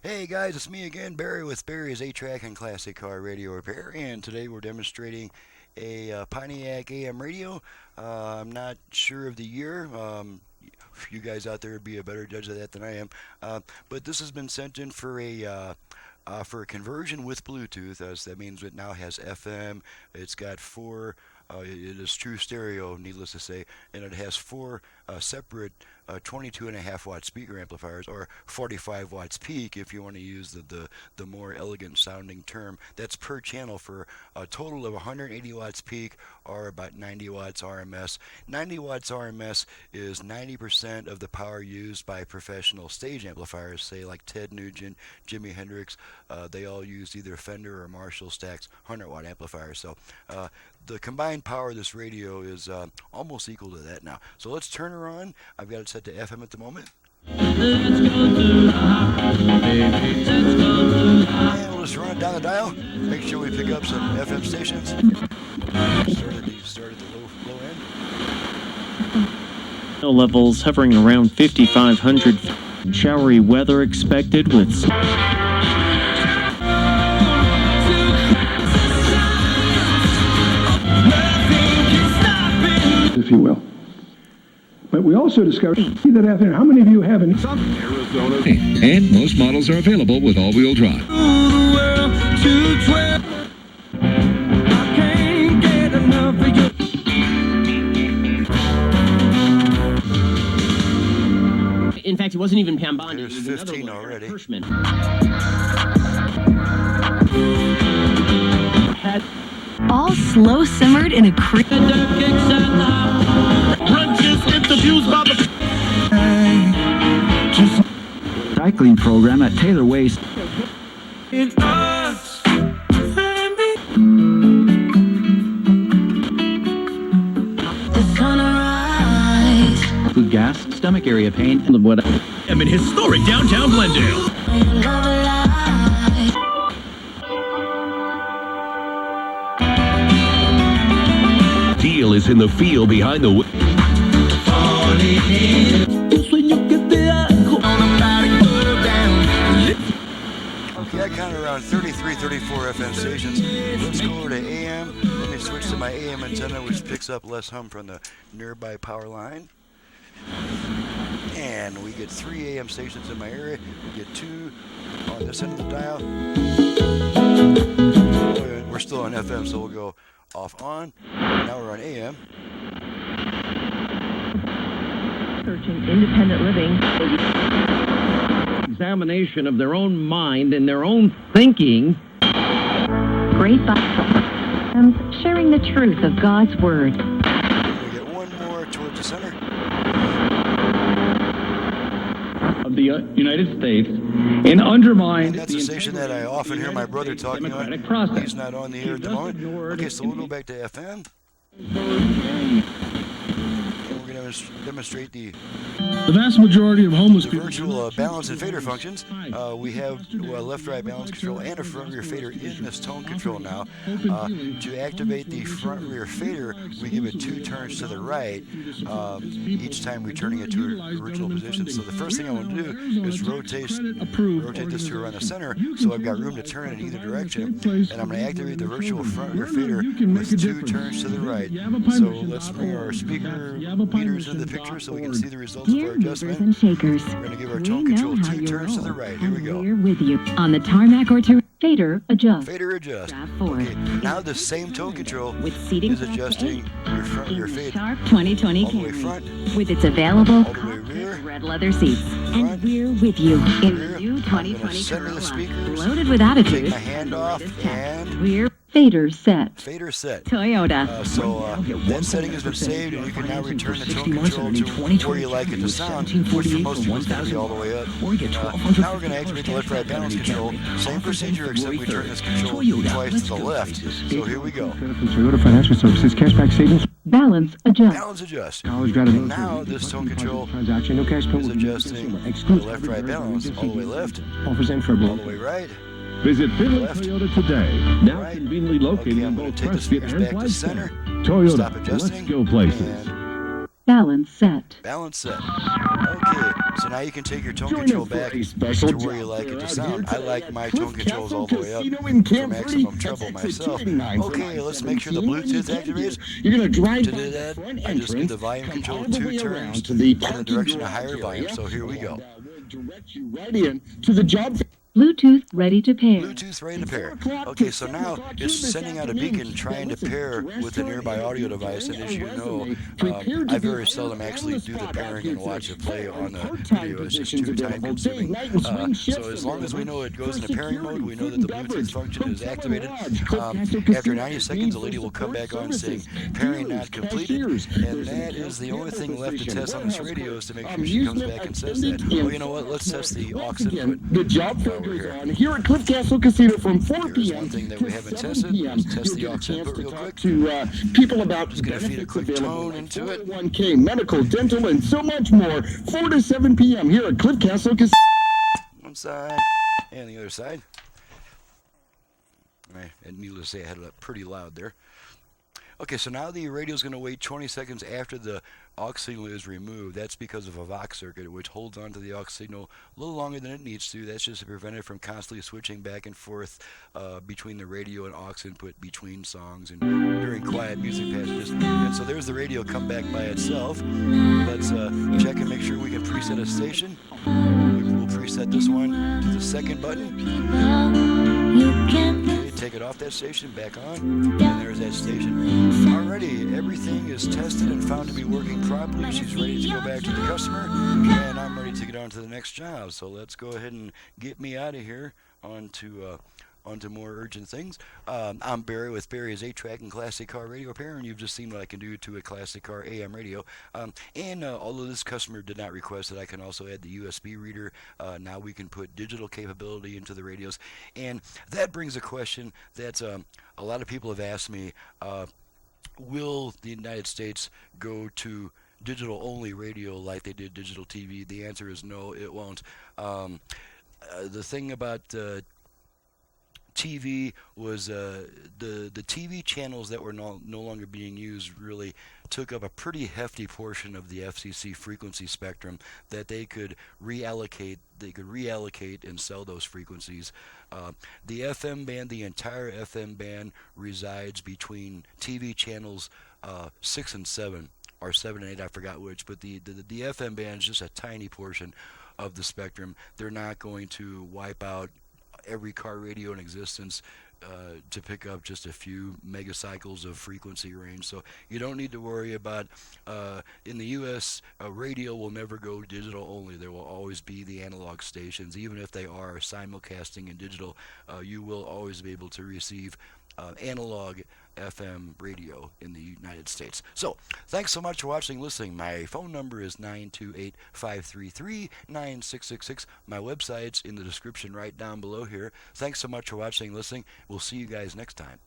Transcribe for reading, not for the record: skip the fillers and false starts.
Hey guys, it's me again, Barry with Barry's 8-Track and Classic Car Radio Repair, and today we're demonstrating a Pontiac AM radio. I'm not sure of the year. You guys out there would be a better judge of that than I am. But this has been sent in for a conversion with Bluetooth. That means it now has FM. It's got four. It is true stereo, needless to say, and it has four separate 22.5 watt speaker amplifiers, or 45 watts peak if you want to use the more elegant sounding term. That's per channel for a total of 180 watts peak, or about 90 watts RMS. 90 watts RMS is 90% of the power used by professional stage amplifiers, say like Ted Nugent, Jimi Hendrix. They all use either Fender or Marshall Stax 100 watt amplifiers. So the combined power of this radio is almost equal to that now. So let's turn her on. I've got it set to FM at the moment. And we'll just run it down the dial. Make sure we pick up some FM stations. Start at the low end. Levels hovering around 5,500. Showery weather expected with... if you will. But we also discovered that out there, how many of you have in Arizona? And most models are available with all-wheel drive. In fact, it wasn't even Pam Bondi. There's 15 already. All slow simmered in a creek. Cycling program at Taylor Waste. Food gas, stomach area pain, and what? I'm in historic downtown Glendale. Deal is in the field behind the Okay, I counted around 33, 34 FM stations. Let's go over to AM. Let me switch to my AM antenna, which picks up less hum from the nearby power line. And we get 3 AM stations in my area. We get 2 on this end of the dial. We're still on FM, so we'll go off on. Now we're on AM. Searching independent living. Examination of their own mind and their own thinking. Great sharing the truth of God's Word. We get one more towards the center. of the United States and undermined. That's a station that I often hear my brother talking on. He's not on the air at the moment. Okay, so we'll go back to FM. We're going to demonstrate the vast majority of homeless people. Virtual balance and fader functions. We have left-right balance control and a front-rear fader in this tone control now. To activate the front-rear fader, we give it 2 turns to the right, each time returning it to its original position. So the first thing I want to do is rotate this to around the center, so I've got room to turn in either direction. And I'm going to activate the virtual front-rear fader with 2 turns to the right. So let's bring our speaker meters into the picture so we can see the results of our adjustment. And shakers. We're going to give our tone control 2 turns to the right. Here we go. We're with you on the tarmac or to fader adjust. Fader adjust. Strap forward. Okay, now the same tone control With seating is adjusting your front rear fader. Sharp 2020 All the way Camry front, with its available all the way cockpit rear, red leather seats. front, And we're with you in rear. the new I'm 2020 gonna center the Corolla. speakers, Loaded with attitude. take my hand off, and We're fader set. fader set. Toyota. That setting has been saved, and you can now return the tone control to where you like it to sound, which for most people is going to be all the way up. Now we're going to activate the left-right balance control. Same procedure, except we turn this control twice to the left. So here we go. Toyota Financial Services cashback savings. Balance adjust. Balance adjust. College graduate. And now this tone control transaction, no cash is adjusting the left-right balance all the way left, Offers and for all the way right. Visit Finley Left. Toyota today. Now Right. conveniently located Okay, in I'm going both to take the Prescott speakers and back to Flagstaff. center. Toyota, Stop let's adjusting. go places. And Balance set. balance set. Okay. So now you can take your tone control back to where you like it to sound. I like my tone controls all the way up for maximum treble myself. Okay, let's make sure the Bluetooth activates. You're going to drive To do that, I just give the volume control 2 turns in the direction of higher volume. So here we go. Direct you right in to the job. Bluetooth ready to pair. Bluetooth ready to pair. Okay, so now it's sending out a beacon trying to pair with a nearby audio device, and as you know, I very seldom actually do the pairing and watch it play on the video. It's just too time consuming. So as long as we know it goes into pairing mode, we know that the Bluetooth function is activated. After 90 seconds, the lady will come back on saying pairing not completed, and that is the only thing left to test on this radio is to make sure she comes back and says that. Well, you know what? Let's test the aux input. The job here at Cliff Castle Casino from 4 Here's p.m. one thing that we haven't tested. Let's test the aux input real quick. To people about Just gonna feed a quick tone into it. 1K, medical, dental, and so much more. 4 to 7 p.m. here at Cliff Castle Casino. One side and the other side. And needless to say, I had it up pretty loud there. Okay, so now the radio is going to wait 20 seconds after the aux signal is removed. That's because of a Vox circuit, which holds on to the aux signal a little longer than it needs to. That's just to prevent it from constantly switching back and forth between the radio and aux input between songs and during quiet music passages. And so there's the radio come back by itself. Let's check and make sure we can preset a station. We'll preset this one to the second button. Okay, take it off that station, back on, and there's that station. Alrighty, everything is tested and found to be working properly. She's ready to go back to the customer, and I'm ready to get on to the next job. So let's go ahead and get me out of here onto more urgent things. I'm Barry with Barry's 8-track and classic car radio repair, and you've just seen what I can do to a classic car AM radio. Although this customer did not request it, I can also add the USB reader. Now we can put digital capability into the radios, and that brings a question that a lot of people have asked me. Will the United States go to digital-only radio like they did digital TV? The answer is no, it won't. The thing about TV was the TV channels that were no longer being used really took up a pretty hefty portion of the FCC frequency spectrum that they could reallocate. They could reallocate and sell those frequencies. The FM band, the entire FM band, resides between TV channels 6 and 7, or 7 and 8, I forgot which. But the FM band is just a tiny portion of the spectrum. They're not going to wipe out every car radio in existence to pick up just a few megacycles of frequency range. So you don't need to worry about in the US radio will never go digital only. There will always be the analog stations. Even if they are simulcasting in digital, you will always be able to receive analog FM radio in the United States. So, thanks so much for watching and listening. My phone number is 928-533-9666. My website's in the description right down below here. Thanks so much for watching and listening. We'll see you guys next time.